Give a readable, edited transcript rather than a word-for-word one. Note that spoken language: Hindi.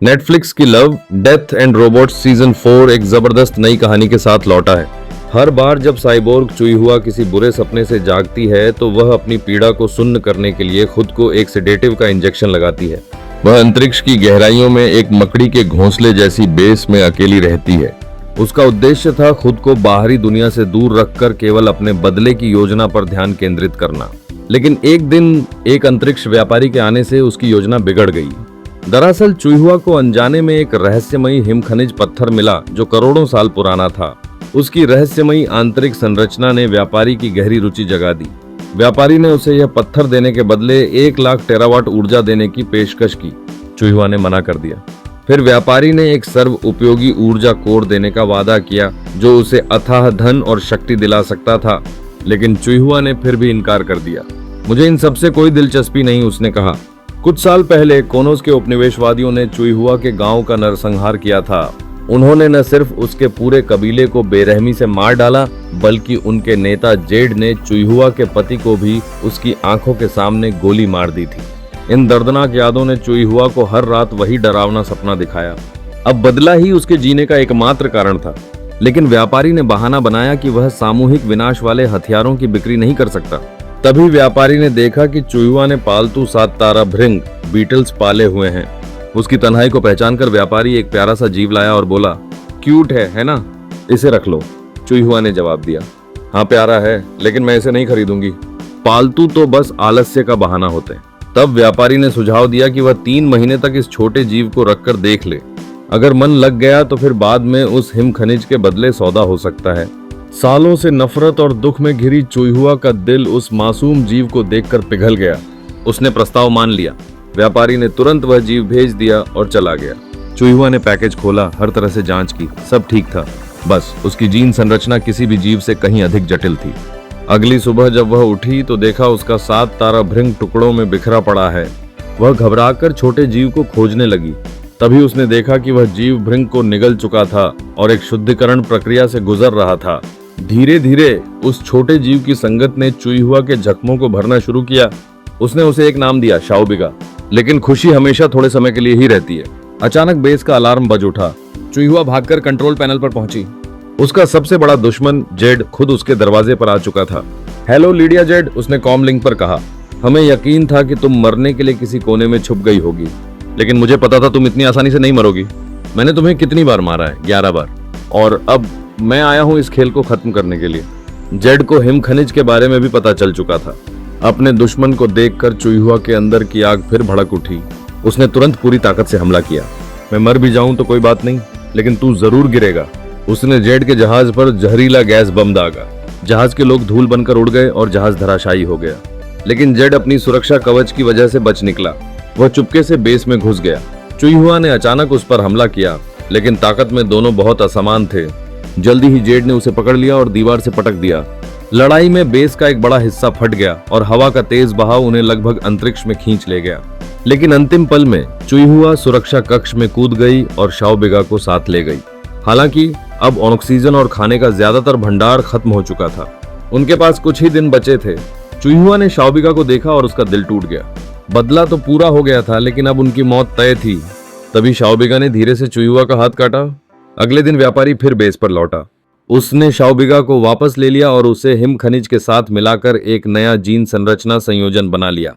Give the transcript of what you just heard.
नेटफ्लिक्स की love, death and robots season 4 एक जबरदस्त नई कहानी के साथ लौटा है। हर बार जब साइबोर्ग चुईहुआ किसी बुरे सपने से जागती है तो वह अपनी पीड़ा को सुन्न करने के लिए खुद को एक सेडेटिव का इंजेक्शन लगाती है। वह अंतरिक्ष की गहराइयों में एक मकड़ी के घोंसले जैसी बेस में अकेली रहती है। उसका उद्देश्य था खुद को बाहरी दुनिया से दूर रखकर केवल अपने बदले की योजना पर ध्यान केंद्रित करना। लेकिन एक दिन एक अंतरिक्ष व्यापारी के आने से उसकी योजना बिगड़ गई। दरअसल चुईहुआ को अनजाने में एक रहस्यमयी हिमखनिज पत्थर मिला जो करोड़ों साल पुराना था। उसकी रहस्यमयी आंतरिक संरचना ने व्यापारी की गहरी रुचि जगा दी। व्यापारी ने उसे यह पत्थर देने के बदले 1 लाख टेरावाट ऊर्जा देने की पेशकश की। चुईहुआ ने मना कर दिया। फिर व्यापारी ने एक सर्व उपयोगी ऊर्जा कोर देने का वादा किया जो उसे अथाह धन और शक्ति दिला सकता था, लेकिन चुईहुआ ने फिर भी इनकार कर दिया। मुझे इन सबसे कोई दिलचस्पी नहीं, उसने कहा। कुछ साल पहले कोनोस के उपनिवेशवादियों ने चुईहुआ के गांव का नरसंहार किया था। उन्होंने न सिर्फ उसके पूरे कबीले को बेरहमी से मार डाला, बल्कि उनके नेता जेड ने चुईहुआ के पति को भी उसकी आंखों के सामने गोली मार दी थी। इन दर्दनाक यादों ने चुईहुआ को हर रात वही डरावना सपना दिखाया। अब बदला ही उसके जीने का एकमात्र कारण था। लेकिन व्यापारी ने बहाना बनाया कि वह सामूहिक विनाश वाले हथियारों की बिक्री नहीं कर सकता। तभी व्यापारी ने देखा कि चुईहुआ ने पालतू 7 तारा भृंग बीटल्स पाले हुए हैं। उसकी तन्हाई को पहचानकर व्यापारी एक प्यारा सा जीव लाया और बोला, क्यूट है ना? इसे रख लो। चुईहुआ ने जवाब दिया, हाँ प्यारा है, लेकिन मैं इसे नहीं खरीदूंगी। पालतू तो बस आलस्य का बहाना होते हैं। तब व्यापारी ने सुझाव दिया कि वह 3 महीने तक इस छोटे जीव को रखकर देख ले। अगर मन लग गया तो फिर बाद में उस हिम खनिज के बदले सौदा हो सकता है। सालों से नफरत और दुख में घिरी चुईहुआ का दिल उस मासूम जीव को देखकर पिघल गया। उसने प्रस्ताव मान लिया। व्यापारी ने तुरंत वह जीव भेज दिया और चला गया। चुईहुआ ने पैकेज खोला, हर तरह से जांच की, सब ठीक था। बस उसकी जीन संरचना किसी भी जीव से कहीं अधिक जटिल थी। अगली सुबह जब वह उठी तो देखा उसका 7 तारा भृंग टुकड़ों में बिखरा पड़ा है। वह घबराकर छोटे जीव को खोजने लगी। तभी उसने देखा कि वह जीव भृंग को निगल चुका था और एक शुद्धिकरण प्रक्रिया से गुजर रहा था। धीरे धीरे उस छोटे जीव की संगत ने चुईहुआ के जख्मों को भरना शुरू किया। उसने उसे एक नाम दिया, शाओबिगा। लेकिन खुशी हमेशा थोड़े समय के लिए ही रहती है। अचानक बेस का अलार्म बज उठा। चुईहुआ भागकर कंट्रोल पैनल पर पहुंची। उसका सबसे बड़ा दुश्मन जेड खुद उसके दरवाजे पर आ चुका था। हेलो लीडिया जेड, उसने कॉम लिंक पर कहा। हमें यकीन था कि तुम मरने के लिए किसी कोने में छुप गई होगी, लेकिन मुझे पता था तुम इतनी आसानी से नहीं मरोगी। मैंने तुम्हें कितनी बार मारा है? 11 बार। और अब मैं आया हूं इस खेल को खत्म करने के लिए। जेड को हिम खनिज के बारे में भी पता चल चुका था। अपने दुश्मन को देखकर चुईहुआ के अंदर की आग फिर भड़क उठी। उसने तुरंत पूरी ताकत से हमला किया। मैं मर भी जाऊं तो कोई बात नहीं, लेकिन तू जरूर गिरेगा। उसने जेड के जहाज पर जहरीला गैस बम दागा। जहाज के लोग धूल बनकर उड़ गए और जहाज धराशायी हो गया। लेकिन जेड अपनी सुरक्षा कवच की वजह से बच निकला। वह चुपके से बेस में घुस गया। चुईहुआ ने अचानक उस पर हमला किया, लेकिन ताकत में दोनों बहुत असमान थे। जल्दी ही जेड ने उसे पकड़ लिया और दीवार से पटक दिया। लड़ाई में बेस का एक बड़ा हिस्सा फट गया और हवा का तेज बहाव उन्हें लगभग अंतरिक्ष में खींच ले गया। लेकिन अंतिम पल में चुईहुआ सुरक्षा कक्ष में कूद गई और शाओबिगा को साथ ले गई। हालांकि अब ऑक्सीजन और खाने का ज्यादातर भंडार खत्म हो चुका था। उनके पास कुछ ही दिन बचे थे। चुईहुआ ने शाओबिगा को देखा और उसका दिल टूट गया। बदला तो पूरा हो गया था, लेकिन अब उनकी मौत तय थी। तभी शाओबिगा ने धीरे से चुईहुआ का हाथ काटा। अगले दिन व्यापारी फिर बेस पर लौटा। उसने शाओबिगा को वापस ले लिया और उसे हिम खनिज के साथ मिलाकर एक नया जीन संरचना संयोजन बना लिया।